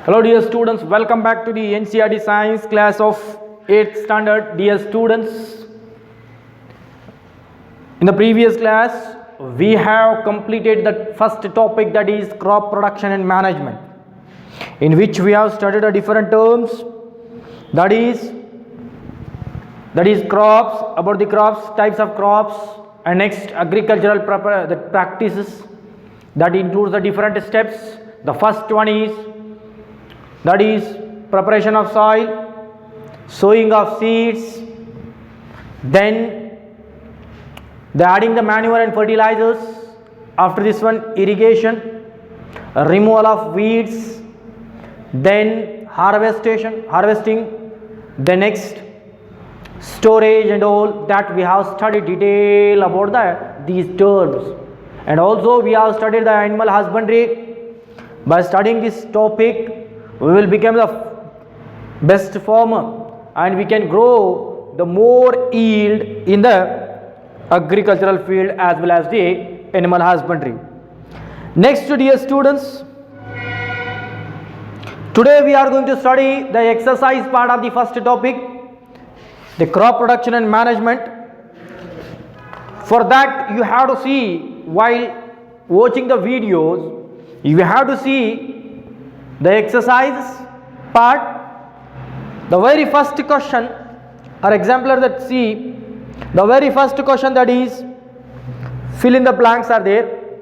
Hello dear students, welcome back to the NCERT Science class of 8th standard. Dear students, in the previous class we have completed the first topic, that is crop production and management, in which we have studied the different terms, that is crops, about the crops, types of crops, and next agricultural practices that includes the different steps. The first one is, that is preparation of soil, sowing of seeds, then the adding the manure and fertilizers. After this one, irrigation, removal of weeds, then harvesting, the next storage and all that we have studied detail about these terms. And also we have studied the animal husbandry. By studying this topic, we will become the best farmer and we can grow the more yield in the agricultural field as well as the animal husbandry. Next, dear students, today we are going to study the exercise part of the first topic, the crop production and management. For that you have to see, while watching the videos, you have to see the exercise part. The very first question or exemplar that see, the very first question, that is fill in the blanks are there,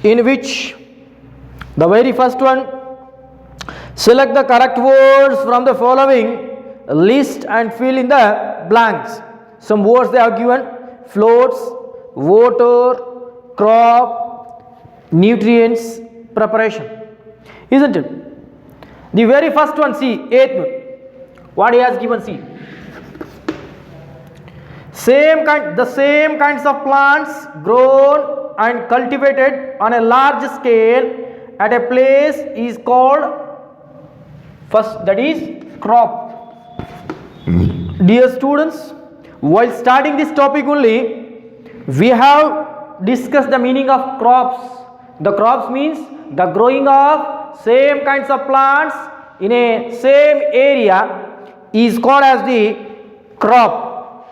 in which the very first one, select the correct words from the following list and fill in the blanks. Some words they have given: floats, water, crop, nutrients, preparation. Isn't it? The very first one, see, 8th, what he has given, see, the same kinds of plants grown and cultivated on a large scale at a place is called, first, that is crop. Dear students, while starting this topic only, we have discussed the meaning of crops. The crops means the growing of same kinds of plants in a same area is called as the crop,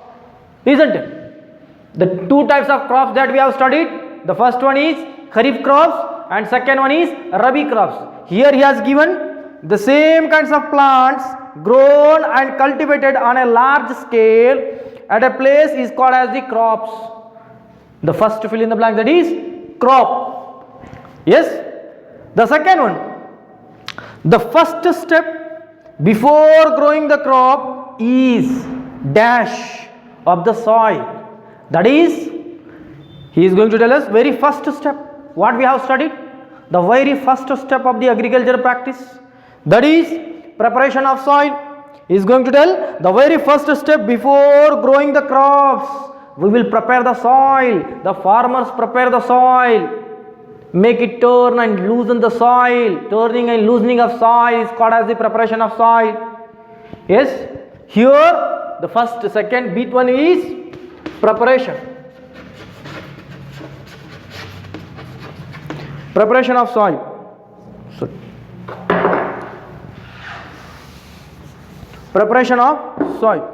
isn't it? The two types of crops that we have studied, the first one is kharif crops and second one is rabi crops. Here he has given the same kinds of plants grown and cultivated on a large scale at a place is called as the crops. The first fill in the blank, that is crop. Yes. The second one, the first step before growing the crop is dash of the soil. That is, he is going to tell us very first step what we have studied, the very first step of the agriculture practice, that is preparation of soil. He is going to tell the very first step before growing the crops, we will prepare the soil. The farmers prepare the soil, make it turn and loosen the soil. Turning and loosening of soil is called as the preparation of soil. Yes, here the first, second, bit one is preparation. Preparation of soil. Sorry. Preparation of soil.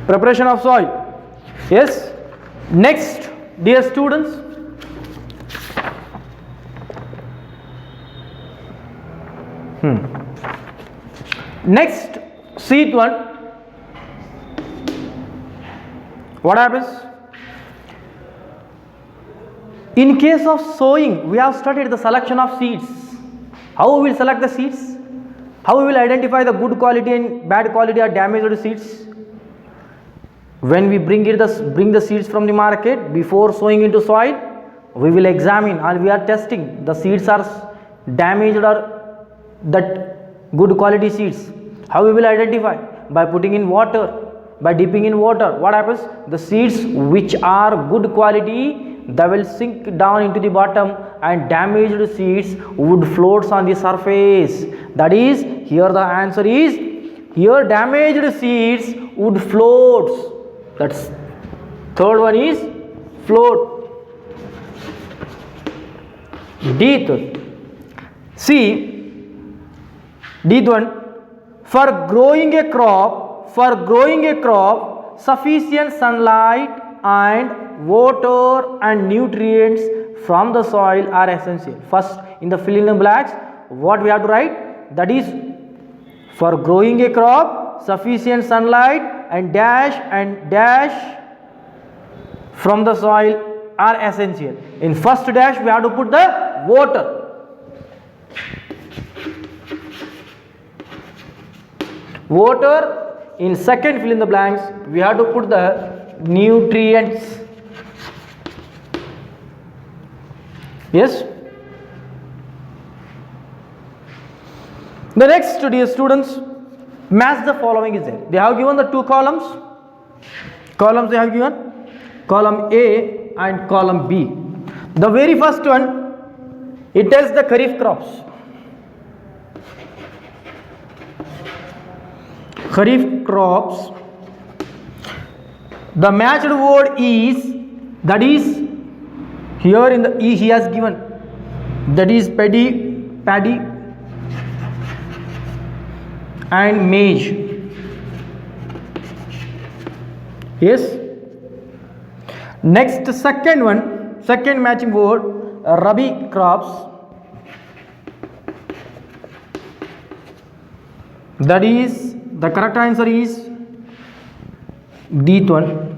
Preparation of soil. Yes. Next, dear students, next, seat one, what happens? In case of sowing, we have studied the selection of seeds. How we will select the seeds? How we will identify the good quality and bad quality or damaged seeds? When we bring the seeds from the market, before sowing into soil, we will examine and we are testing the seeds are damaged or that good quality seeds. How we will identify? By putting in water, by dipping in water. What happens? The seeds which are good quality, they will sink down into the bottom and damaged seeds would float on the surface. That is, here the answer is, here damaged seeds would float. That's third one is float. Deeth. See, deeth one. For growing a crop, sufficient sunlight and water and nutrients from the soil are essential. First, in the fill in the blanks, what we have to write? That is, for growing a crop, sufficient sunlight and dash from the soil are essential. In first dash, we have to put the water. Water. In second fill in the blanks, we have to put the nutrients. Yes. The next, dear students, match the following is there. They have given the two columns. Columns they have given. Column A and column B. The very first one, it tells the kharif crops. Kharif crops. The matched word is, that is, here in the E he has given, that is paddy and maize. Yes. Next, second matching word, rabi crops. That is, the correct answer is deeth one.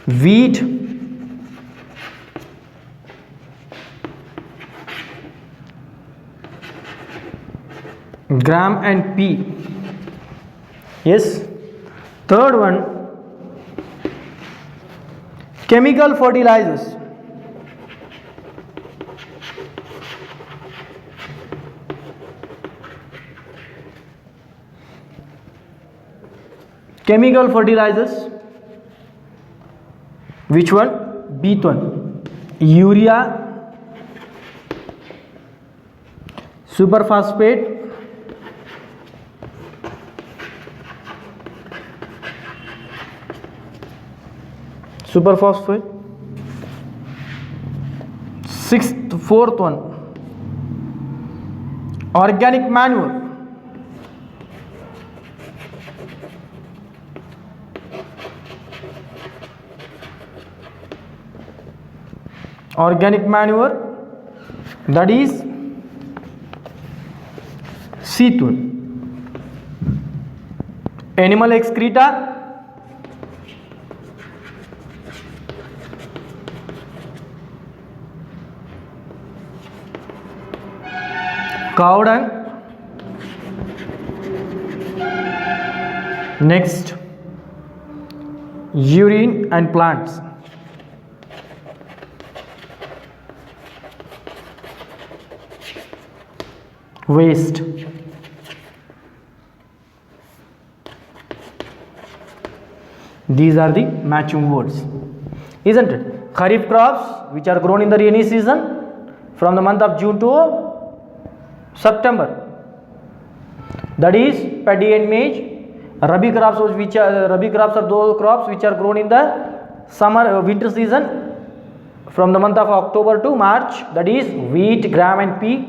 Wheat, gram and pea. Yes. Third one, chemical fertilizers. Chemical fertilizers. Which one? Deeth one. Urea, superphosphate, fourth one, organic manure. That is seeth one. Animal excreta. Cow dung. Next, urine and plants. Waste. These are the matching words, isn't it? Kharif crops which are grown in the rainy season from the month of June to September, that is paddy and maize. Rabi crops are those crops which are grown in the winter season from the month of October to March, that is wheat, gram and pea.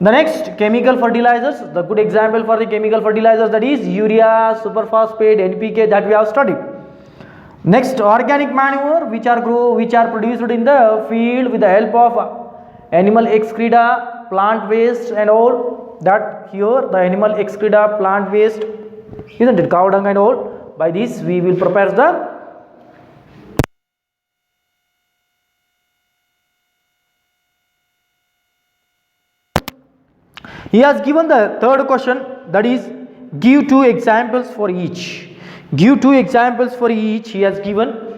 The next, chemical fertilizers. The good example for the chemical fertilizers, that is urea, superphosphate, NPK, that we have studied. Next, organic manure which are produced in the field with the help of animal excreta, plant waste and all. That here the animal excreta, plant waste, isn't it, cow dung and all. By this we will prepare the He has given the third question, that is give two examples for each. Give two examples for each. He has given.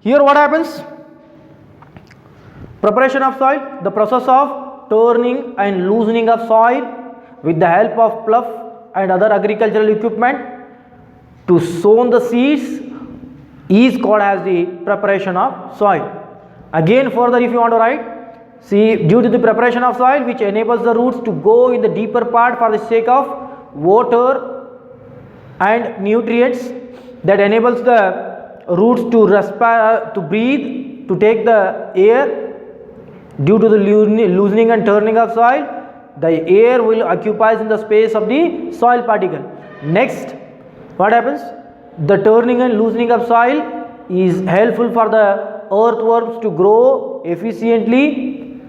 Here what happens? Preparation of soil, the process of turning and loosening of soil with the help of plough and other agricultural equipment to sow the seeds is called as the preparation of soil. Again further if you want to write, see, due to the preparation of soil which enables the roots to go in the deeper part for the sake of water and nutrients, that enables the roots to respire, to breathe, to take the air. Due to the loosening and turning of soil, the air will occupy in the space of the soil particle. Next, what happens? The turning and loosening of soil is helpful for the earthworms to grow efficiently,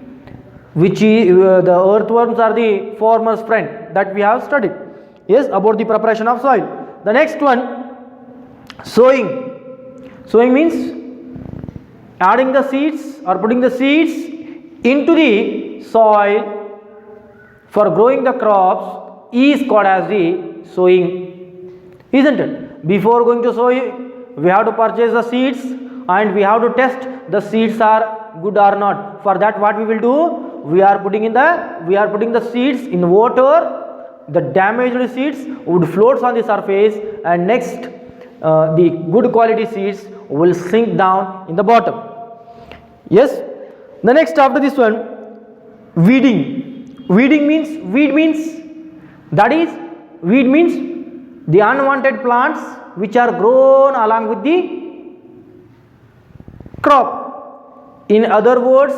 which is, the earthworms are the farmer's friend that we have studied. Yes, about the preparation of soil. The next one, sowing. Sowing means adding the seeds or putting the seeds into the soil for growing the crops is called as the sowing, isn't it? Before going to sow, we have to purchase the seeds and we have to test the seeds are good or not. For that what we will do? We are putting the seeds in water. The damaged seeds would float on the surface, and next the good quality seeds will sink down in the bottom. Yes. The next after this one, weeding. Weed means the unwanted plants which are grown along with the crop. In other words,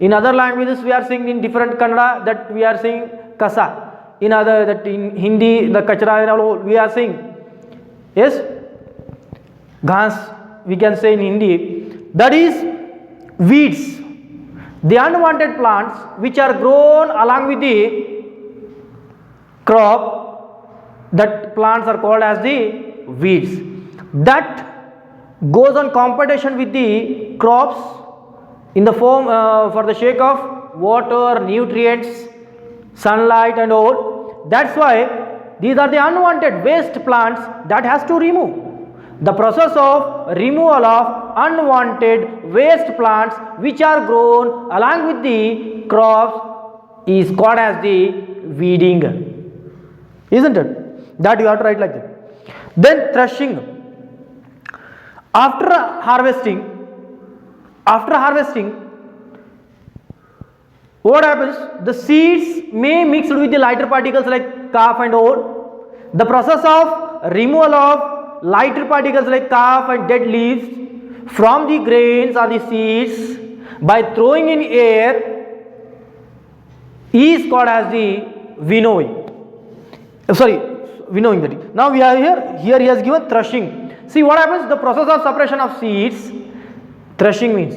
in other languages we are saying in different Kannada that we are saying kasa. In other, that in Hindi the kachra we are saying, yes, ghas we can say in Hindi. That is weeds, the unwanted plants which are grown along with the crop, that plants are called as the weeds. That goes on competition with the crops in the form for the sake of water, nutrients, sunlight and all. That's why these are the unwanted waste plants that has to remove. The process of removal of unwanted waste plants which are grown along with the crops is called as the weeding, isn't it? That you have to write like that. Then threshing. After harvesting, what happens? The seeds may mix with the lighter particles like chaff and all. The process of removal of lighter particles like chaff and dead leaves from the grains or the seeds by throwing in air is called as the winnowing. Winnowing that is. Now we are here he has given threshing. See what happens? The process of separation of seeds. Threshing means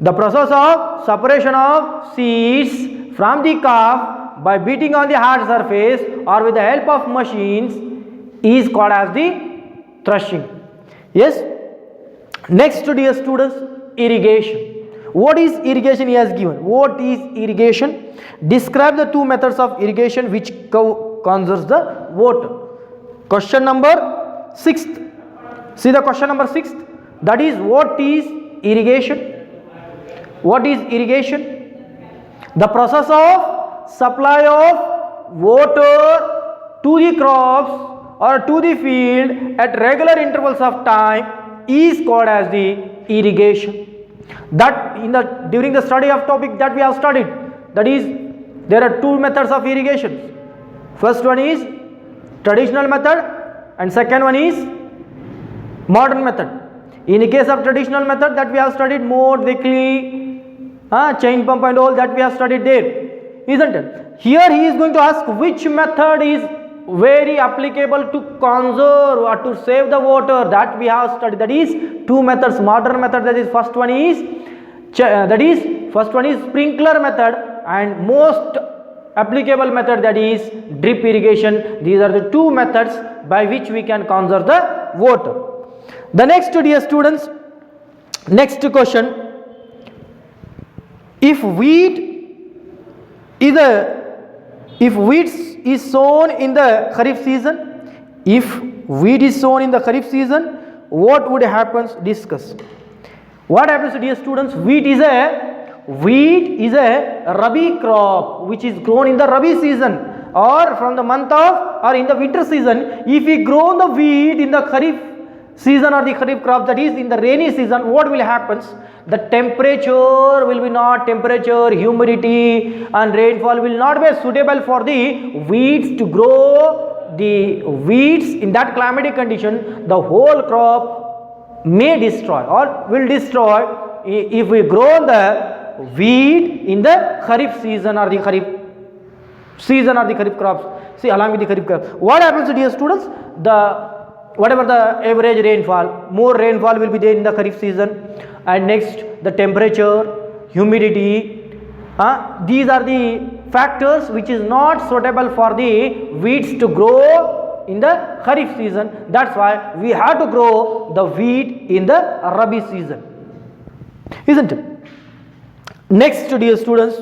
the process of separation of seeds from the chaff by beating on the hard surface or with the help of machines is called as the threshing. Yes. Next, dear students, irrigation. What is irrigation he has given? What is irrigation? Describe the two methods of irrigation which conserves the water. Question number 6. See the question number 6. That is, what is irrigation? What is irrigation? The process of supply of water to the crops or to the field at regular intervals of time is called as the irrigation. That during the study of topic that we have studied, that is, there are two methods of irrigation. First one is traditional method and second one is modern method. In the case of traditional method that we have studied, mode, weekly, chain pump and all that we have studied there, isn't it? Here he is going to ask which method is very applicable to conserve or to save the water that we have studied. That is two methods. Modern method, that is first one is sprinkler method, and most applicable method, that is drip irrigation. These are the two methods by which we can conserve the water. The next, dear students, next question. If wheat is sown in the Kharif season, what would happen? Discuss. What happens, dear students? Wheat is a Rabi crop which is grown in the Rabi season or from the month of or in the winter season. If we grow the wheat in the Kharif season or the Kharif crop, that is in the rainy season, what will happen? The temperature will be not humidity and rainfall will not be suitable for the weeds to grow. The weeds in that climatic condition, the whole crop may destroy or will destroy if we grow the wheat in the Kharif season or the Kharif crops. See, along with the Kharif crops, what happens, dear students? Whatever the average rainfall, more rainfall will be there in the Kharif season, and next the temperature, humidity, these are the factors which is not suitable for the wheats to grow in the Kharif season. That's why we have to grow the wheat in the Rabi season, isn't it? Next, dear students,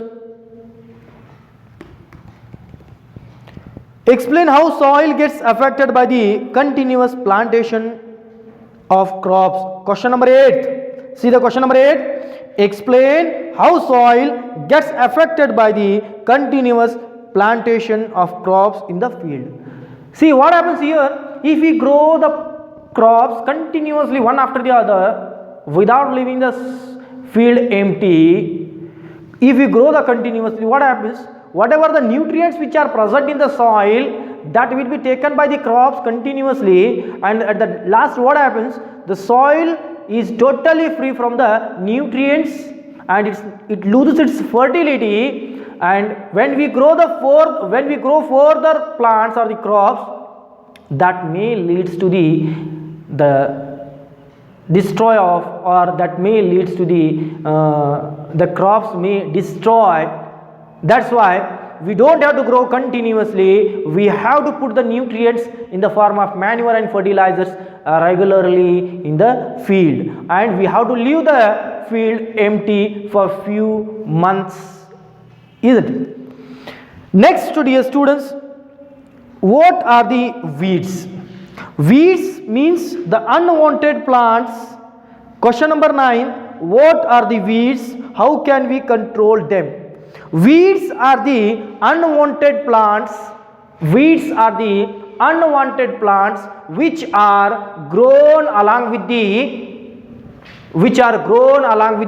explain how soil gets affected by the continuous plantation of crops. Question number 8. See the question number 8. Explain how soil gets affected by the continuous plantation of crops in the field. See what happens here. If we grow the crops continuously one after the other without leaving the field empty, if we grow the continuously, what happens? Whatever the nutrients which are present in the soil, that will be taken by the crops continuously, and at the last what happens? The soil is totally free from the nutrients and it loses its fertility, and when we grow further plants or the crops, that may leads to the destroy of, or that may leads to the crops may destroy. That's why we don't have to grow continuously. We have to put the nutrients in the form of manure and fertilizers regularly in the field, and we have to leave the field empty for few months, isn't it? Next, dear students, what are the weeds? Weeds means the unwanted plants. Question number 9. What are the weeds? How can we control them? Weeds are the unwanted plants. Weeds are the unwanted plants which are grown along with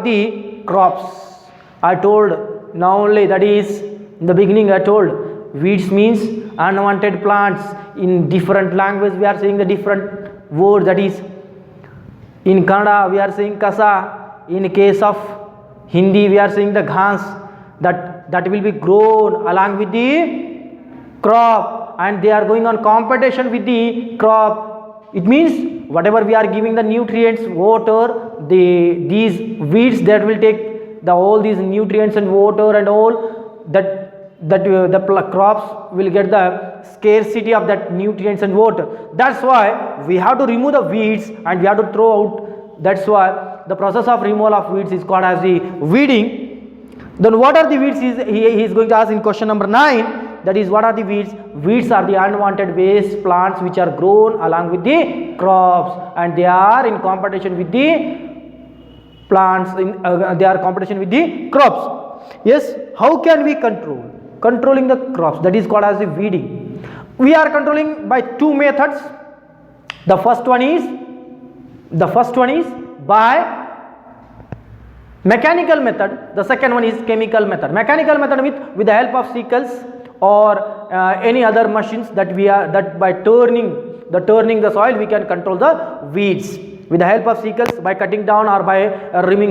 the crops. I told now only, that is in the beginning I told weeds means unwanted plants. In different language we are saying the different word, that is in Kannada we are saying kasa, in case of Hindi we are saying the ghas, that will be grown along with the crop, and they are going on competition with the crop. It means whatever we are giving the nutrients, water, these weeds that will take all these nutrients and water and all that the crops will get the scarcity of that nutrients and water. That's why we have to remove the weeds and we have to throw out. That's why the process of removal of weeds is called as the weeding. Then what are the weeds? He is going to ask in question number 9. That is, what are the weeds? Weeds are the unwanted waste plants which are grown along with the crops, and they are in competition with the plants. They are competition with the crops. Yes. How can we controlling the crops? That is called as the weeding. We are controlling by two methods. The first one is by mechanical method. The second one is chemical method. Mechanical method with the help of sickles or any other machines that by turning the soil we can control the weeds. With the help of sickles, by cutting down or by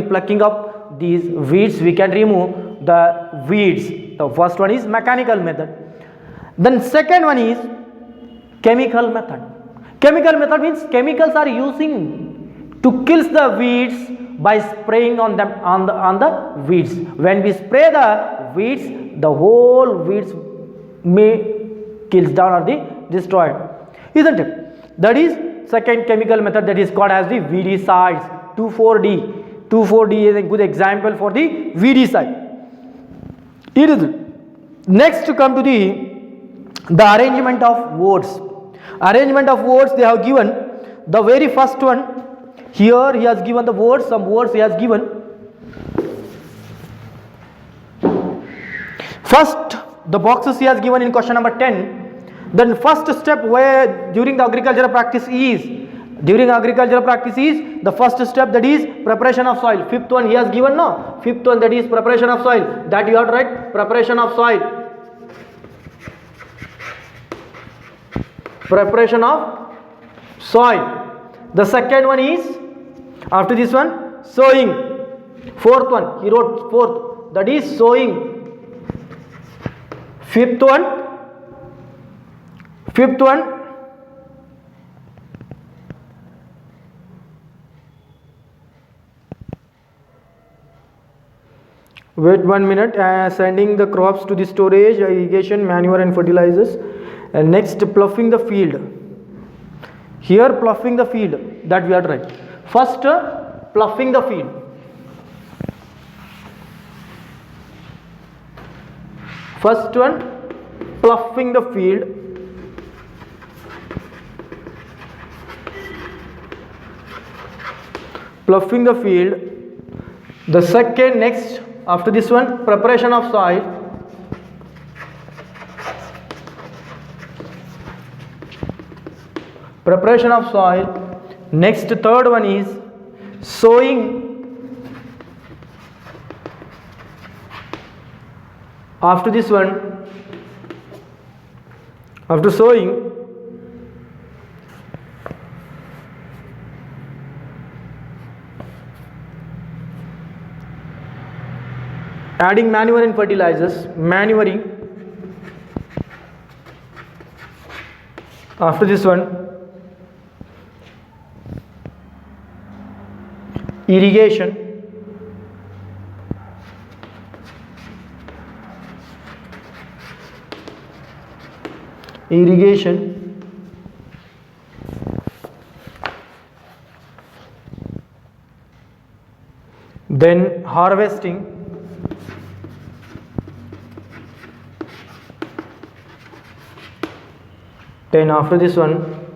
plucking up these weeds, we can remove the weeds. The first one is mechanical method. Then second one is chemical method. Chemical method means chemicals are using to kill the weeds by spraying on the weeds. When we spray the weeds, the whole weeds may kills down or the destroyed, isn't it? That is second chemical method, that is called as the weedicides. 2,4-D. 2,4-D is a good example for the weedicide. It is. Next to come to the arrangement of words. Arrangement of words they have given. The very first one, Here he has given the words, some words he has given. First, the boxes he has given in question number 10. Then first step where during the agricultural practice is, the first step, that is preparation of soil. Fifth one he has given, no? Fifth one, that is preparation of soil. That you have to write, preparation of soil. Preparation of soil. The second one is, after this one, sowing. Fourth one, he wrote fourth, that is sowing. Fifth one, wait 1 minute, sending the crops to the storage, irrigation, manure and fertilizers. And next, ploughing the field. Here ploughing the field, that we are right. First, ploughing the field. First one, ploughing the field. Ploughing the field. The second, next, after this one, preparation of soil. Preparation of soil. Next, third one is sowing. After this one, after sowing, adding manure and fertilizers, manuring. After this one, irrigation. Then harvesting. Then after this one,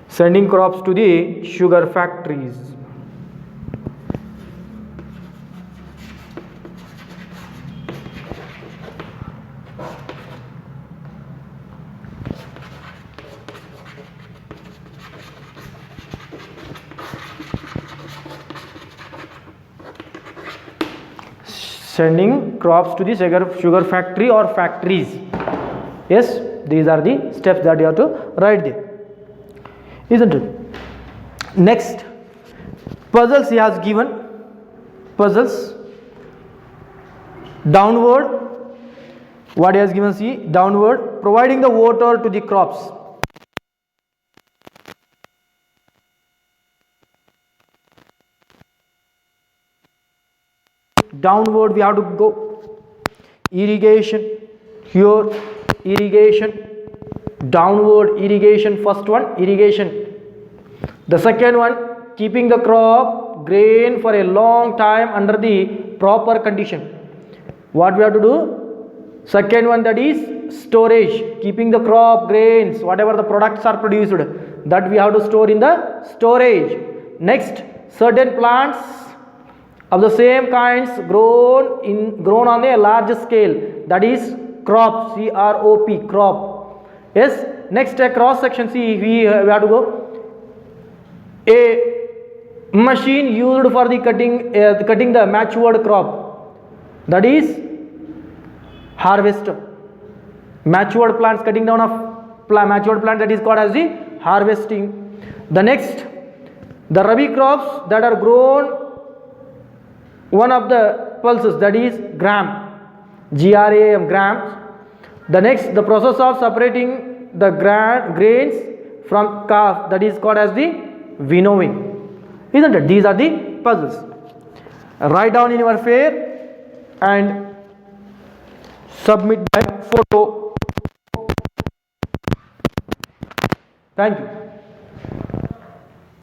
sending crops to the sugar factories. Sending crops to the sugar factory or factories. Yes, these are the steps that you have to write there, isn't it? Next, puzzles he has given. Puzzles. Downward. What he has given, see, downward, providing the water to the crops. Downward we have to go. Irrigation. Here, irrigation. Downward irrigation. First one, irrigation. The second one, keeping the crop grain for a long time under the proper condition. What we have to do? Second one, that is storage. Keeping the crop grains, whatever the products are produced, that we have to store in the storage. Next, certain plants of the same kinds grown on a large scale, that is crop, C-R-O-P, crop. Yes. Next, a cross section, see, we have to go. A machine used for the cutting the matured crop, that is harvester. Matured plants, cutting down of matured plant, that is called as the harvesting. The next, the rabi crops that are grown one of the pulses, that is gram, G-R-A-M, grams. The next, the process of separating the grains from chaff, that is called as the winnowing, isn't it? These are the puzzles. Write down in your fair and submit by photo. Thank you.